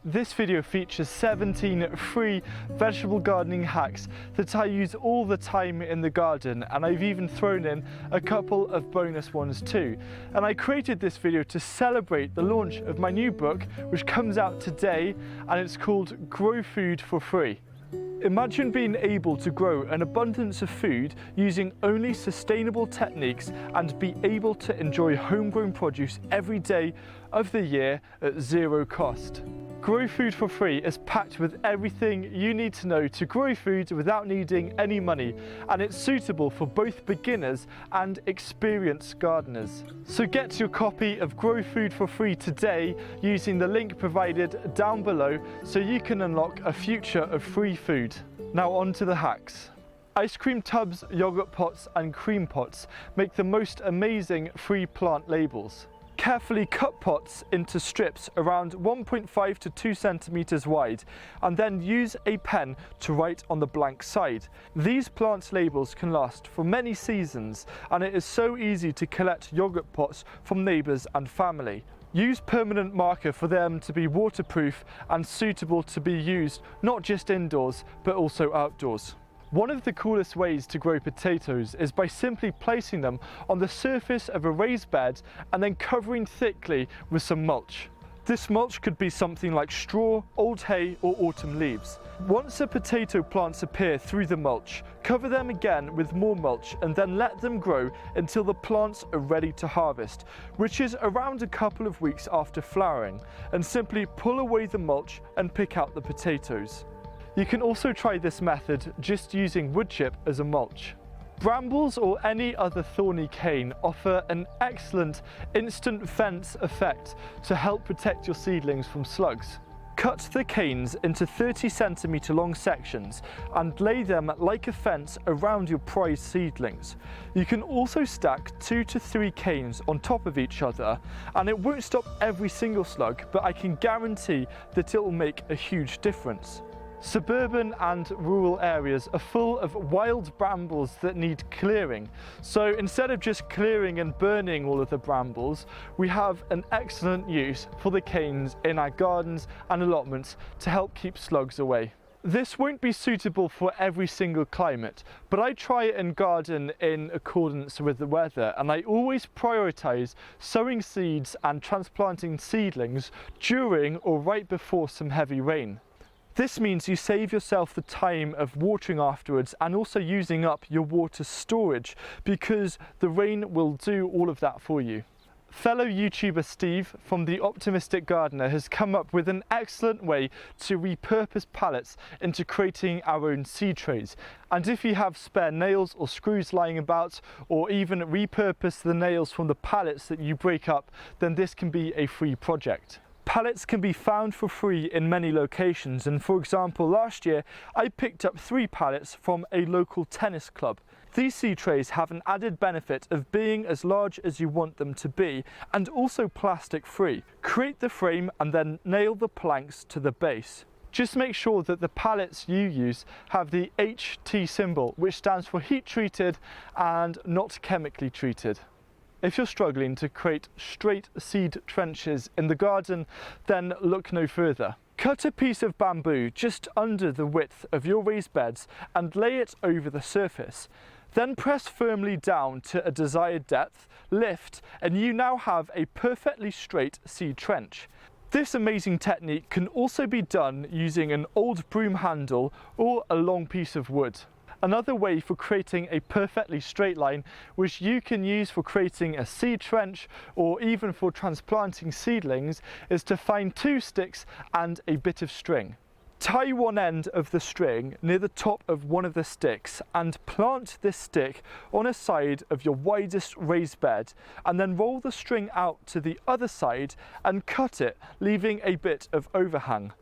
This video features 17 free vegetable gardening hacks that I use all the time in the garden, and I've even thrown in a couple of bonus ones too. And I created this video to celebrate the launch of my new book, which comes out today, and it's called Grow Food for Free. Imagine being able to grow an abundance of food using only sustainable techniques and be able to enjoy homegrown produce every day of the year at zero cost. Grow Food for Free is packed with everything you need to know to grow food without needing any money, and it's suitable for both beginners and experienced gardeners. So get your copy of Grow Food for Free today using the link provided down below so you can unlock a future of free food. Now on to the hacks. Ice cream tubs, yogurt pots and cream pots make the most amazing free plant labels. Carefully cut pots into strips around 1.5 to 2 centimeters wide, and then use a pen to write on the blank side. These plant labels can last for many seasons, and it is so easy to collect yogurt pots from neighbors and family. Use permanent marker for them to be waterproof and suitable to be used not just indoors but also outdoors. One of the coolest ways to grow potatoes is by simply placing them on the surface of a raised bed and then covering thickly with some mulch. This mulch could be something like straw, old hay or autumn leaves. Once the potato plants appear through the mulch, cover them again with more mulch and then let them grow until the plants are ready to harvest, which is around a couple of weeks after flowering, and simply pull away the mulch and pick out the potatoes. You can also try this method just using wood chip as a mulch. Brambles or any other thorny cane offer an excellent instant fence effect to help protect your seedlings from slugs. Cut the canes into 30 centimeter long sections and lay them like a fence around your prized seedlings. You can also stack 2 to 3 canes on top of each other, and it won't stop every single slug, but I can guarantee that it will make a huge difference. Suburban and rural areas are full of wild brambles that need clearing. So instead of just clearing and burning all of the brambles, we have an excellent use for the canes in our gardens and allotments to help keep slugs away. This won't be suitable for every single climate, but I try and garden in accordance with the weather, and I always prioritize sowing seeds and transplanting seedlings during or right before some heavy rain. This means you save yourself the time of watering afterwards and also using up your water storage, because the rain will do all of that for you. Fellow YouTuber Steve from The Optimistic Gardener has come up with an excellent way to repurpose pallets into creating our own seed trays. And if you have spare nails or screws lying about, or even repurpose the nails from the pallets that you break up, then this can be a free project. Pallets can be found for free in many locations, and for example last year I picked up 3 pallets from a local tennis club. These seed trays have an added benefit of being as large as you want them to be and also plastic free. Create the frame and then nail the planks to the base. Just make sure that the pallets you use have the HT symbol, which stands for heat treated and not chemically treated. If you're struggling to create straight seed trenches in the garden, then look no further. Cut a piece of bamboo just under the width of your raised beds and lay it over the surface. Then press firmly down to a desired depth, lift, and you now have a perfectly straight seed trench. This amazing technique can also be done using an old broom handle or a long piece of wood. Another way for creating a perfectly straight line, which you can use for creating a seed trench or even for transplanting seedlings, is to find 2 sticks and a bit of string. Tie one end of the string near the top of one of the sticks and plant this stick on a side of your widest raised bed, and then roll the string out to the other side and cut it, leaving a bit of overhang.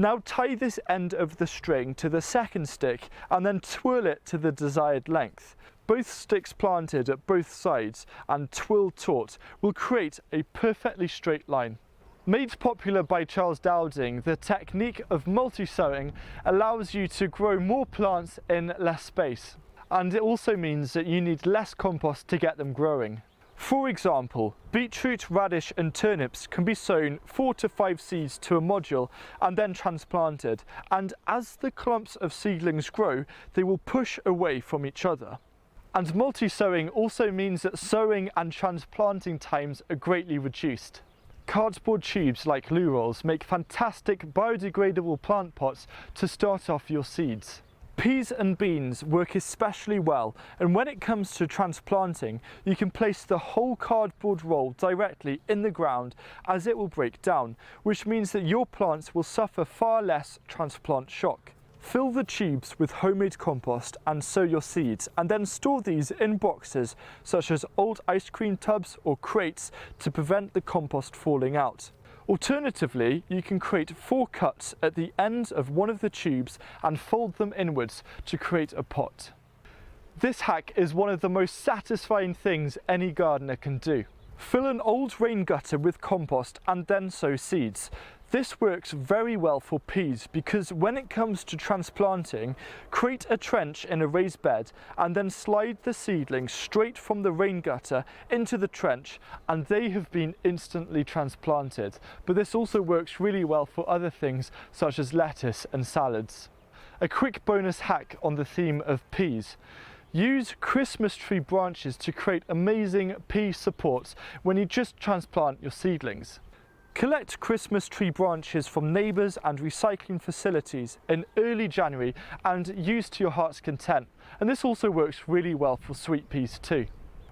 Now tie this end of the string to the second stick and then twirl it to the desired length. Both sticks planted at both sides and twirled taut will create a perfectly straight line. Made popular by Charles Dowding, the technique of multi-sowing allows you to grow more plants in less space, and it also means that you need less compost to get them growing. For example, beetroot, radish and turnips can be sown 4 to 5 seeds to a module and then transplanted, and as the clumps of seedlings grow, they will push away from each other. And multi-sowing also means that sowing and transplanting times are greatly reduced. Cardboard tubes like loo rolls make fantastic biodegradable plant pots to start off your seeds. Peas and beans work especially well, and when it comes to transplanting, you can place the whole cardboard roll directly in the ground as it will break down, which means that your plants will suffer far less transplant shock. Fill the tubes with homemade compost and sow your seeds, and then store these in boxes such as old ice cream tubs or crates to prevent the compost falling out. Alternatively, you can create 4 cuts at the end of one of the tubes and fold them inwards to create a pot. This hack is one of the most satisfying things any gardener can do. Fill an old rain gutter with compost and then sow seeds. This works very well for peas because when it comes to transplanting, create a trench in a raised bed and then slide the seedlings straight from the rain gutter into the trench and they have been instantly transplanted. But this also works really well for other things such as lettuce and salads. A quick bonus hack on the theme of peas. Use Christmas tree branches to create amazing pea supports when you just transplant your seedlings. Collect Christmas tree branches from neighbours and recycling facilities in early January and use to your heart's content. And this also works really well for sweet peas too.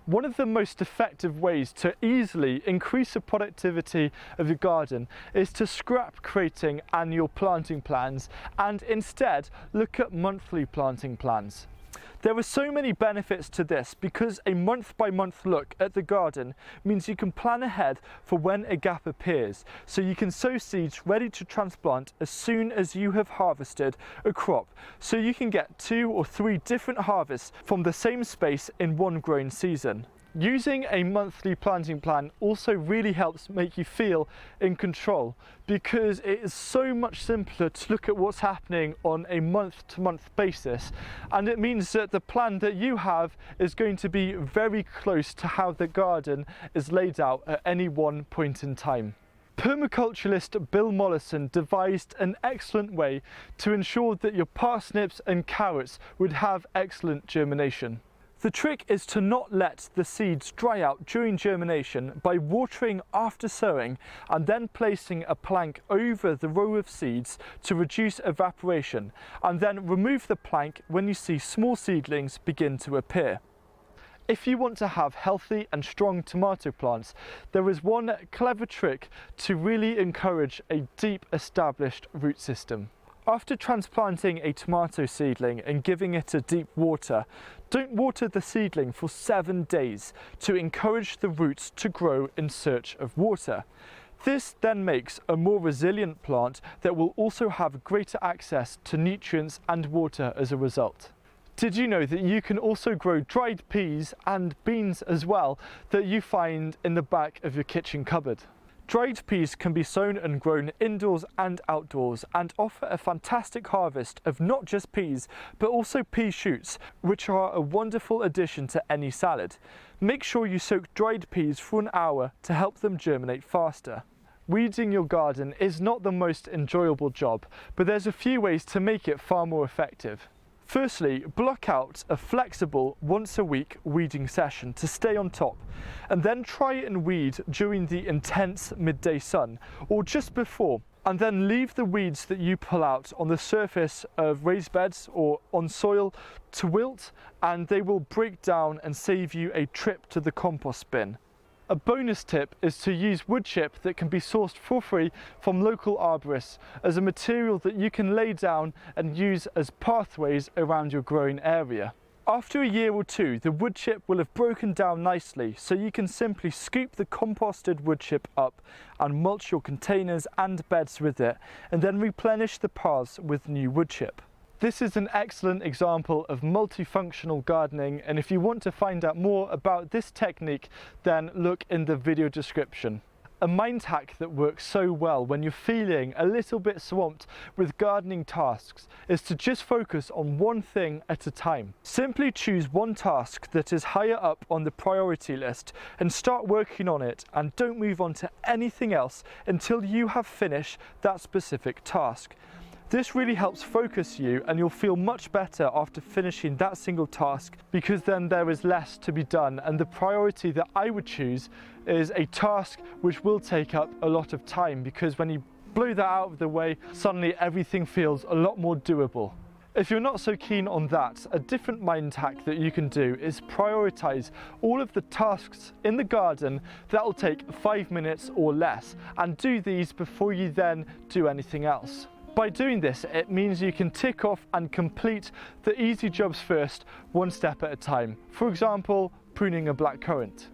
One of the most effective ways to easily increase the productivity of your garden is to scrap creating annual planting plans and instead look at monthly planting plans. There are so many benefits to this because a month-by-month look at the garden means you can plan ahead for when a gap appears, so you can sow seeds ready to transplant as soon as you have harvested a crop, so you can get 2 or 3 different harvests from the same space in one growing season. Using a monthly planting plan also really helps make you feel in control because it is so much simpler to look at what's happening on a month-to-month basis, and it means that the plan that you have is going to be very close to how the garden is laid out at any one point in time. Permaculturalist Bill Mollison devised an excellent way to ensure that your parsnips and carrots would have excellent germination. The trick is to not let the seeds dry out during germination by watering after sowing and then placing a plank over the row of seeds to reduce evaporation, and then remove the plank when you see small seedlings begin to appear. If you want to have healthy and strong tomato plants, there is one clever trick to really encourage a deep established root system. After transplanting a tomato seedling and giving it a deep water, don't water the seedling for 7 days to encourage the roots to grow in search of water. This then makes a more resilient plant that will also have greater access to nutrients and water as a result. Did you know that you can also grow dried peas and beans as well that you find in the back of your kitchen cupboard? Dried peas can be sown and grown indoors and outdoors and offer a fantastic harvest of not just peas but also pea shoots, which are a wonderful addition to any salad. Make sure you soak dried peas for an hour to help them germinate faster. Weeding your garden is not the most enjoyable job, but there's a few ways to make it far more effective. Firstly, block out a flexible once-a-week weeding session to stay on top, and then try and weed during the intense midday sun or just before, and then leave the weeds that you pull out on the surface of raised beds or on soil to wilt, and they will break down and save you a trip to the compost bin. A bonus tip is to use wood chip that can be sourced for free from local arborists as a material that you can lay down and use as pathways around your growing area. After a year or two, the wood chip will have broken down nicely, so you can simply scoop the composted wood chip up and mulch your containers and beds with it, and then replenish the paths with new wood chip. This is an excellent example of multifunctional gardening, and if you want to find out more about this technique, then look in the video description. A mind hack that works so well when you're feeling a little bit swamped with gardening tasks is to just focus on one thing at a time. Simply choose one task that is higher up on the priority list and start working on it, and don't move on to anything else until you have finished that specific task. This really helps focus you, and you'll feel much better after finishing that single task, because then there is less to be done, and the priority that I would choose is a task which will take up a lot of time, because when you blow that out of the way, suddenly everything feels a lot more doable. If you're not so keen on that, a different mind hack that you can do is prioritize all of the tasks in the garden that will take 5 minutes or less, and do these before you then do anything else. By doing this, it means you can tick off and complete the easy jobs first, one step at a time. For example, pruning a blackcurrant.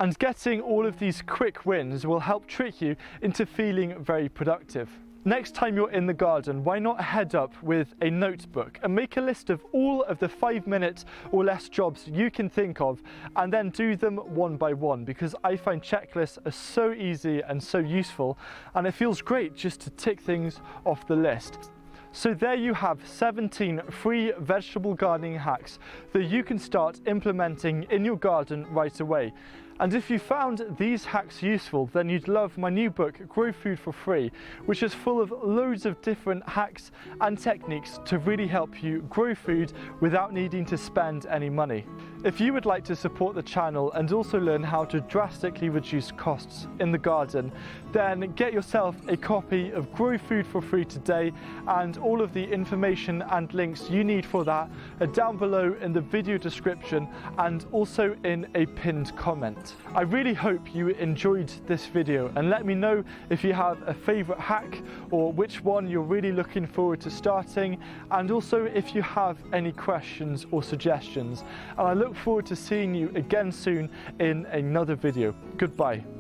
And getting all of these quick wins will help trick you into feeling very productive. Next time you're in the garden, why not head up with a notebook and make a list of all of the 5 minutes or less jobs you can think of, and then do them one by one, because I find checklists are so easy and so useful, and it feels great just to tick things off the list. So there you have 17 free vegetable gardening hacks that you can start implementing in your garden right away. And if you found these hacks useful, then you'd love my new book, Grow Food for Free, which is full of loads of different hacks and techniques to really help you grow food without needing to spend any money. If you would like to support the channel and also learn how to drastically reduce costs in the garden, then get yourself a copy of Grow Food for Free today, and all of the information and links you need for that are down below in the video description and also in a pinned comment. I really hope you enjoyed this video, and let me know if you have a favourite hack or which one you're really looking forward to starting, and also if you have any questions or suggestions. And I look forward to seeing you again soon in another video. Goodbye.